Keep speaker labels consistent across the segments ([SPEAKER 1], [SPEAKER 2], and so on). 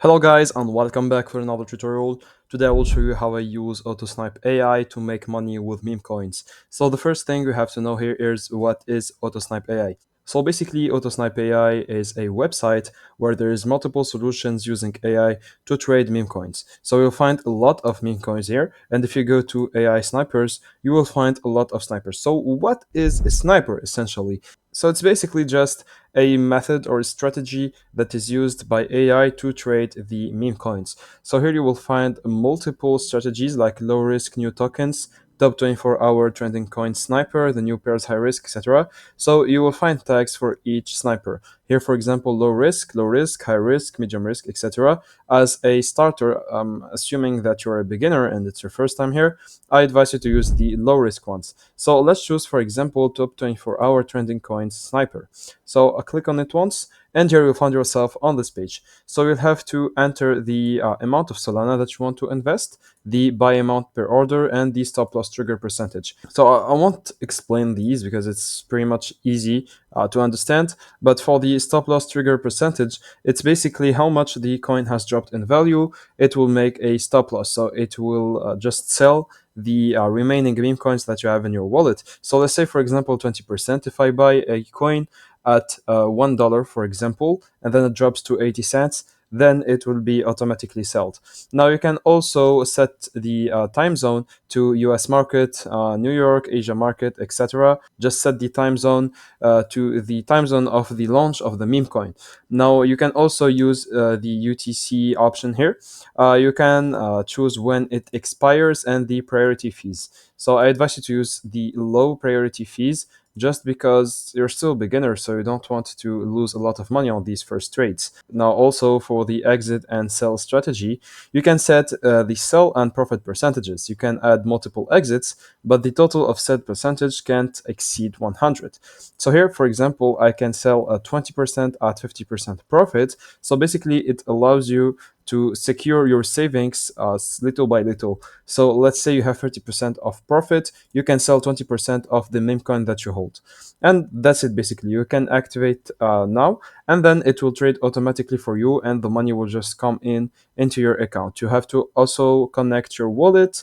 [SPEAKER 1] Hello guys and welcome back for another tutorial. Today I will show you how I use AutoSnipe AI to make money with meme coins. So the first thing you have to know here is what is AutoSnipe AI. So basically AutoSnipe AI is a website where there is multiple solutions using AI to trade meme coins. So you'll find a lot of meme coins here, and if you go to AI snipers, you will find a lot of snipers. So what is a sniper essentially? So it's basically just a method or a strategy that is used by AI to trade the meme coins. So here you will find multiple strategies like low risk new tokens, top 24-hour trending coin sniper, the new pairs high risk, etc. So you will find tags for each sniper. Here, for example, low risk, high risk, medium risk, etc. As a starter, assuming that you're a beginner and it's your first time here, I advise you to use the low risk ones. So let's choose, for example, top 24-hour trending coins sniper. So click on it once, and here you'll find yourself on this page. So you'll have to enter the amount of Solana that you want to invest, the buy amount per order, and the stop loss trigger percentage. So I won't explain these because it's pretty much easy to understand. But for the stop loss trigger percentage, it's basically how much the coin has dropped in value. It will make a stop loss. So it will just sell the remaining meme coins that you have in your wallet. So let's say, for example, 20%. If I buy a coin at $1, for example, and then it drops to 80 cents, then it will be automatically sold. Now you can also set the time zone to US market, New York, Asia market, etc. Just set the time zone to the time zone of the launch of the meme coin. Now you can also use the UTC option here. You can choose when it expires and the priority fees. So I advise you to use the low priority fees just because you're still a beginner, so you don't want to lose a lot of money on these first trades. Now, also for the exit and sell strategy, you can set the sell and profit percentages. You can add multiple exits, but the total of said percentage can't exceed 100. So here, for example, I can sell 20% at 50% profit. So basically, it allows you to secure your savings little by little. So let's say you have 30% of profit, you can sell 20% of the meme coin that you hold. And that's it basically. You can activate now, and then it will trade automatically for you, and the money will just come in into your account. You have to also connect your wallet.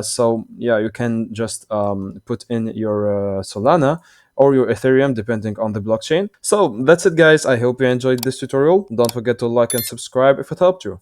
[SPEAKER 1] So yeah, you can just put in your Solana or your Ethereum, depending on the blockchain. So that's it, guys. I hope you enjoyed this tutorial. Don't forget to like and subscribe if it helped you.